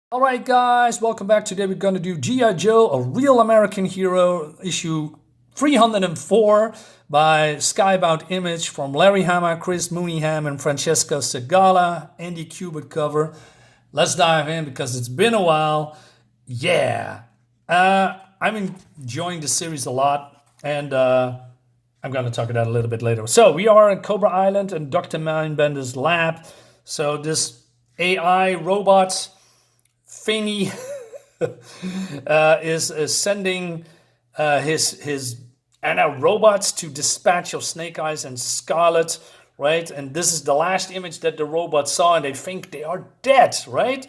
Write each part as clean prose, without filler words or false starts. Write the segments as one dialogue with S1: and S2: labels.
S1: All right, guys, welcome back. Today we're going to do G.I. Joe, a real American hero, issue 304 by Skybound Image from Larry Hama, Chris Mooneyham, and Francesco Segala, Andy Kubert cover. Let's dive in because it's been a while. Yeah. I'm enjoying the series a lot, and I'm going to talk about it a little bit later. So we are at Cobra Island in Dr. Mindbender's lab. So this AI robot thingy is sending his robots to dispatch of Snake Eyes and Scarlet, right? And this is the last image that the robots saw, and they think they are dead, right?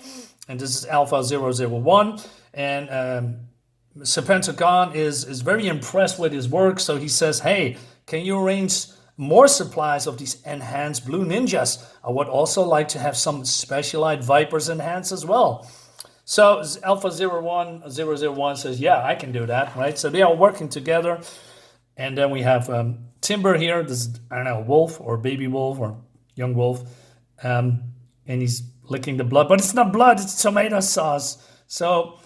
S1: And this is Alpha 001, and Serpentor Khan is very impressed with his work, so he says, "Hey, can you arrange more supplies of these enhanced blue ninjas? I would also like to have some specialized Vipers enhanced as well." So Alpha 001 says, "Yeah, I can do that," right? So they are working together. And then we have Timber here. This is, I don't know, wolf or baby wolf or young wolf. And he's licking the blood. But it's not blood, it's tomato sauce. So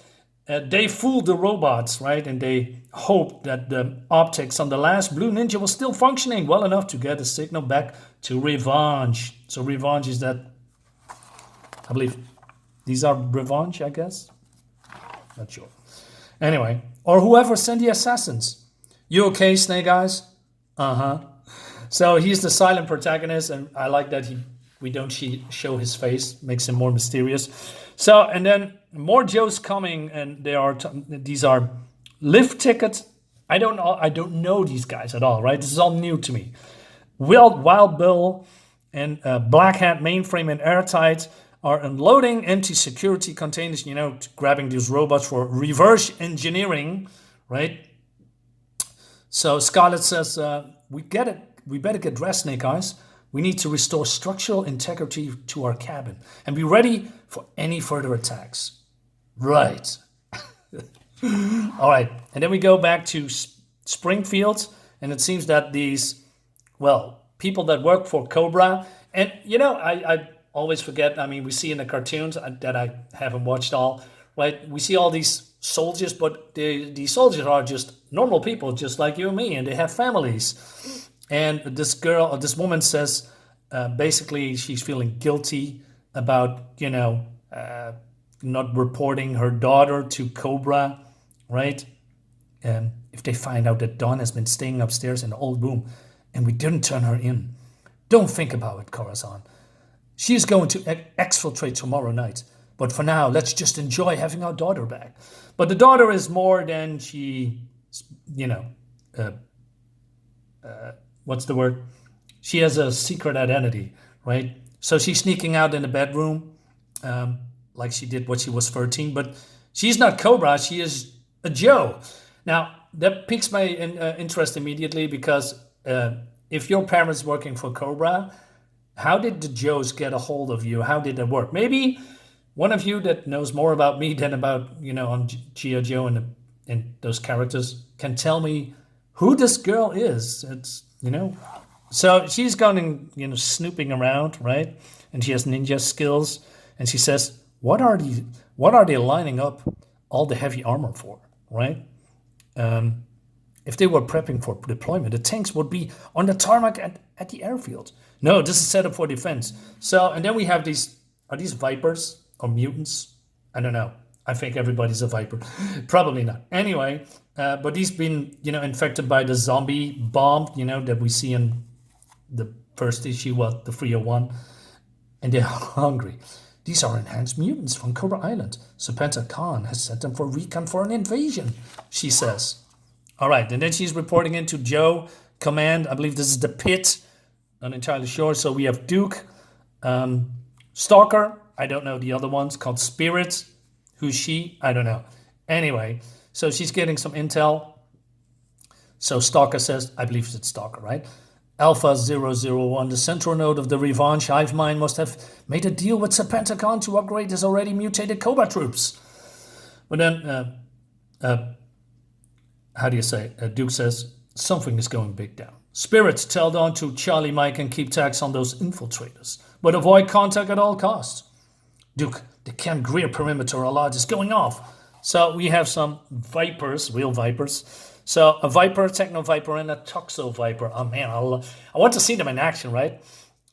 S1: they fooled the robots, right? And they hope that the optics on the last blue ninja was still functioning well enough to get a signal back to Revenge. So Revenge is that, I believe, these are Revenge, I guess? Not sure. Anyway, or whoever sent the assassins. You okay, Snake Eyes? Uh-huh. So he's the silent protagonist, and I like that we don't show his face, makes him more mysterious. So, and then more Joes coming, and these are lift tickets. I don't know these guys at all, right? This is all new to me. Wild Bill and Black Hat Mainframe and Airtight are unloading empty security containers, grabbing these robots for reverse engineering, right? So Scarlet says, we get it. We better get dressed, Snake Eyes. We need to restore structural integrity to our cabin and be ready for any further attacks. Right. All right. And then we go back to Springfield, and it seems that these, people that work for Cobra, and, I always forget, we see in the cartoons that I haven't watched all, right? We see all these soldiers, but the soldiers are just normal people, just like you and me, and they have families. And this woman says, basically, she's feeling guilty about, not reporting her daughter to Cobra, right? If they find out that Dawn has been staying upstairs in the old room and we didn't turn her in, don't think about it, Corazon. She is going to exfiltrate tomorrow night. But for now, let's just enjoy having our daughter back. But the daughter is more than she, what's the word? She has a secret identity, right? So she's sneaking out in the bedroom, like she did when she was 13. But she's not Cobra, she is a Joe. Now, that piques my interest immediately because if your parents working for Cobra, how did the Joes get a hold of you? How did it work? Maybe one of you that knows more about me than about, on G.I. Joe and those characters can tell me who this girl is. It's, So she's going, snooping around, right? And she has ninja skills. And she says, what are they lining up all the heavy armor for, right? If they were prepping for deployment, the tanks would be on the tarmac at the airfield. No, this is set up for defense. So, and then we have are these Vipers? Or mutants? I don't know. I think everybody's a Viper. Probably not. Anyway, but he's been, infected by the zombie bomb, that we see in the first issue, the 301. And they're hungry. These are enhanced mutants from Cobra Island. Serpentor Khan has sent them for recon for an invasion, she says. All right, and then she's reporting into Joe Command. I believe this is the pit. Not entirely sure. So we have Duke, Stalker. I don't know the other ones, called Spirit. Who's she? I don't know. Anyway, so she's getting some intel. So Stalker says, I believe it's Stalker, right? Alpha 001, the central node of the Revenge hive mind, must have made a deal with Serpentor Khan to upgrade his already mutated Cobra troops. But then, how do you say it? Duke says, something is going big down. Spirit, tell Dawn to Charlie Mike and keep tabs on those infiltrators, but avoid contact at all costs. Duke, the Ken Greer perimeter alert is going off. So we have some Vipers, real Vipers. So a Viper, Techno Viper, and a Toxo Viper. Oh man, I want to see them in action, right?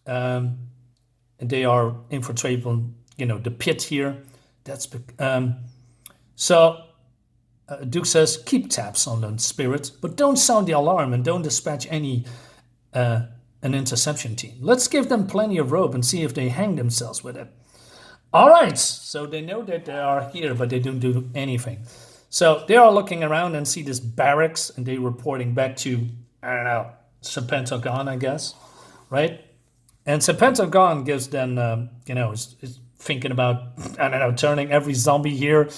S1: And they are infiltrating, the pit here. That's so. Duke says, keep tabs on the spirit, but don't sound the alarm and don't dispatch an interception team. Let's give them plenty of rope and see if they hang themselves with it. All right, so they know that they are here, but they don't do anything. So they are looking around and see this barracks, and they're reporting back to, I don't know, Serpentagon, I guess, right? And Serpentagon gives them, is thinking about, I don't know, turning every zombie here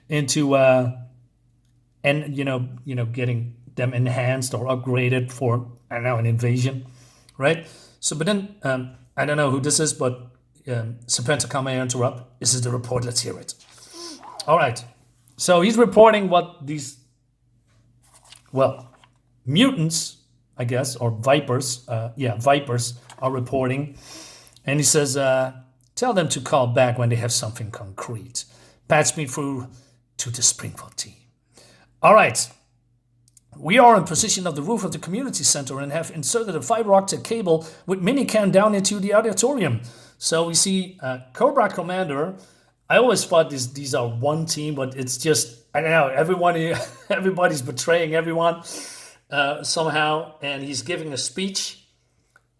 S1: into... and getting them enhanced or upgraded for, I don't know, an invasion, right? So, but then I don't know who this is, but Serpentagon may interrupt. This is the report. Let's hear it. All right. So he's reporting what these, mutants, I guess, or vipers. Vipers are reporting, and he says, tell them to call back when they have something concrete. Patch me through to the Springfield team. All right, we are in position of the roof of the community center and have inserted a fiber optic cable with minicam down into the auditorium. So we see Cobra Commander. I always thought these are one team, but it's just, I don't know, everybody's betraying everyone somehow. And he's giving a speech.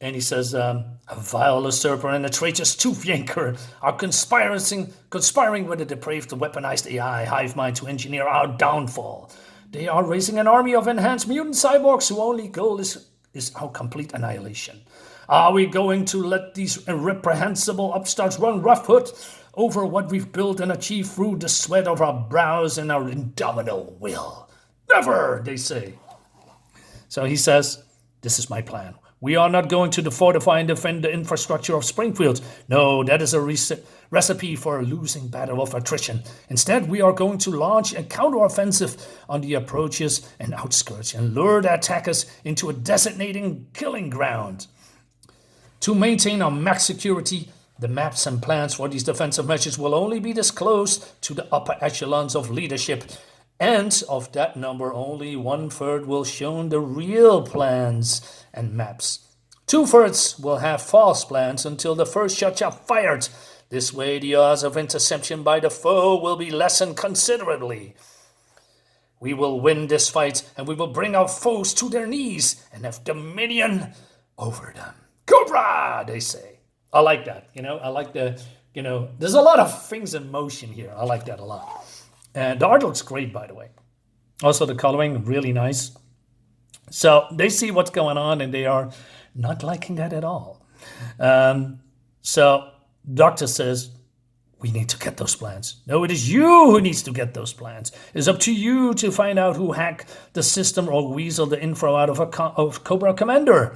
S1: And he says, a vile usurper and a traitorous tooth yanker are conspiring with a depraved weaponized AI hive mind to engineer our downfall. They are raising an army of enhanced mutant cyborgs whose only goal is our complete annihilation. Are we going to let these reprehensible upstarts run roughhood over what we've built and achieved through the sweat of our brows and our indomitable will? Never, they say. So he says, this is my plan. We are not going to fortify and defend the infrastructure of Springfield. No, that is a recipe for a losing battle of attrition. Instead, we are going to launch a counteroffensive on the approaches and outskirts and lure the attackers into a designating killing ground. To maintain our max security, the maps and plans for these defensive measures will only be disclosed to the upper echelons of leadership. And of that number, only 1/3 will show the real plans and maps. 2/3 will have false plans until the first shots are fired. This way, the odds of interception by the foe will be lessened considerably. We will win this fight, and we will bring our foes to their knees and have dominion over them. Cobra, they say. I like that. I like there's a lot of things in motion here. I like that a lot. And the art looks great, by the way. Also, the coloring, really nice. So they see what's going on, and they are not liking that at all. So Doctor says, we need to get those plans. No, it is you who needs to get those plans. It's up to you to find out who hacked the system or weasel the info out of Cobra Commander.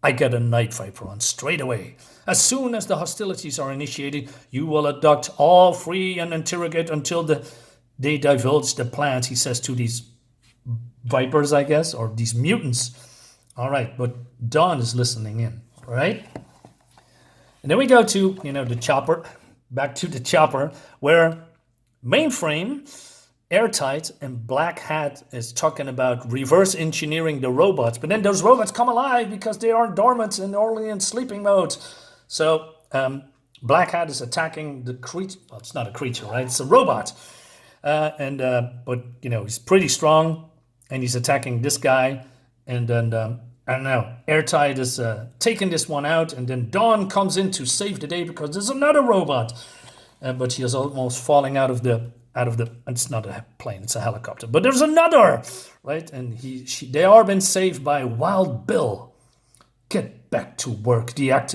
S1: I get a night viper on straight away. As soon as the hostilities are initiated, you will abduct all three and interrogate until they divulge the plans, he says to these vipers, I guess, or these mutants. All right, but Dawn is listening in, all right? And then we go to, the chopper, back to the chopper, where Mainframe, Airtight, and Black Hat is talking about reverse engineering the robots. But then those robots come alive because they are dormant and only in sleeping mode. So Black Hat is attacking the creature. Well, it's not a creature, right? It's a robot. But he's pretty strong, and he's attacking this guy, and then I don't know. Airtight is taking this one out, and then Dawn comes in to save the day because there's another robot, but she is almost falling out of the. It's not a plane; it's a helicopter. But there's another, right? And they are been saved by Wild Bill. Get back to work. Get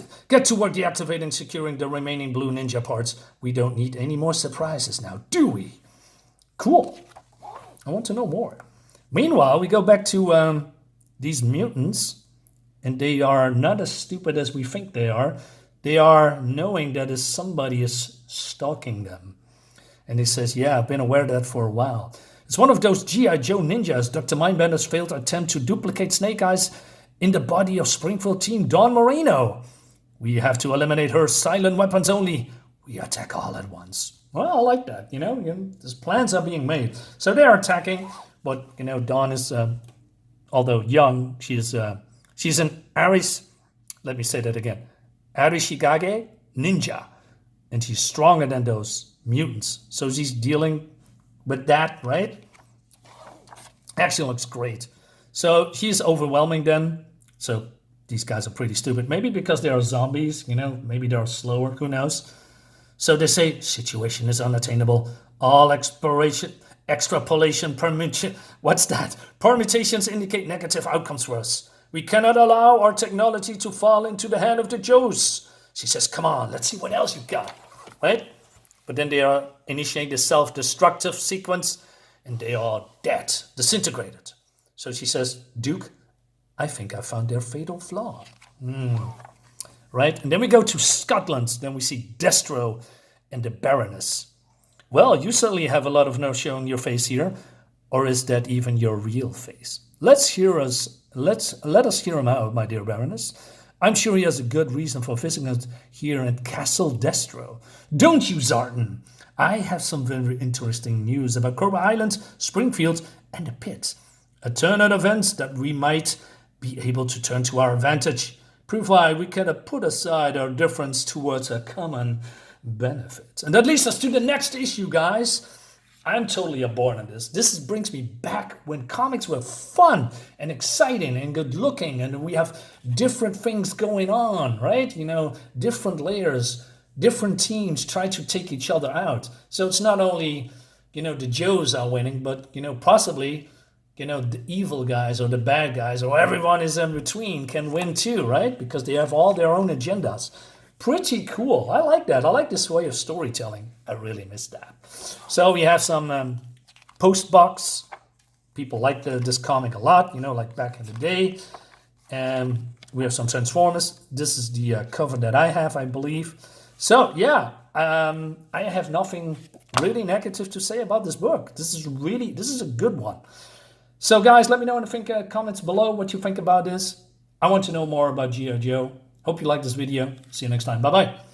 S1: to work deactivating and securing the remaining blue ninja parts. We don't need any more surprises now, do we? Cool. I want to know more. Meanwhile, we go back to these mutants, and they are not as stupid as we think they are. They are knowing that somebody is stalking them. And he says, yeah, I've been aware of that for a while. It's one of those G.I.JOE ninjas. Dr. Mindbender's failed attempt to duplicate Snake Eyes in the body of Springfield team Dawn Moreno. We have to eliminate her silent weapons only. we attack all at once. Well, I like that. These plans are being made. So they're attacking, but Dawn is, although young, she's an Aris. Let me say that again. Arishikage ninja, and she's stronger than those mutants. So she's dealing with that, right? Actually looks great. So she's overwhelming them. So these guys are pretty stupid. Maybe because they are zombies, maybe they're slower, who knows? So they say, situation is unattainable. All extrapolation, what's that? Permutations indicate negative outcomes for us. We cannot allow our technology to fall into the hand of the Joes. She says, come on, let's see what else you got, right? But then they are initiating the self-destructive sequence, and they are dead, disintegrated. So she says, Duke, I think I found their fatal flaw. Right? And then we go to Scotland. Then we see Destro and the Baroness. Well, you certainly have a lot of nerve showing your face here. Or is that even your real face? Let us hear him out, my dear Baroness. I'm sure he has a good reason for visiting us here at Castle Destro. Don't you, Zartan? I have some very interesting news about Cobra Island, Springfield, and the pit. A turn of events that we might be able to turn to our advantage, provided we can put aside our difference towards a common benefit. And that leads us to the next issue, guys. I'm totally aboard on this. This brings me back when comics were fun and exciting and good looking, and we have different things going on, right? Different layers, different teams try to take each other out. So it's not only, the Joes are winning, but, possibly, the evil guys or the bad guys or everyone is in between can win too, right? Because they have all their own agendas. Pretty cool. I like that. I like this way of storytelling. I really miss that. So we have some post box. People like this comic a lot, like back in the day. And we have some Transformers. This is the cover that I have, I believe. So yeah, I have nothing really negative to say about this book. This is a good one. So guys, let me know in the comments below what you think about this. I want to know more about G.I. Joe. Hope you like this video. See you next time. Bye-bye.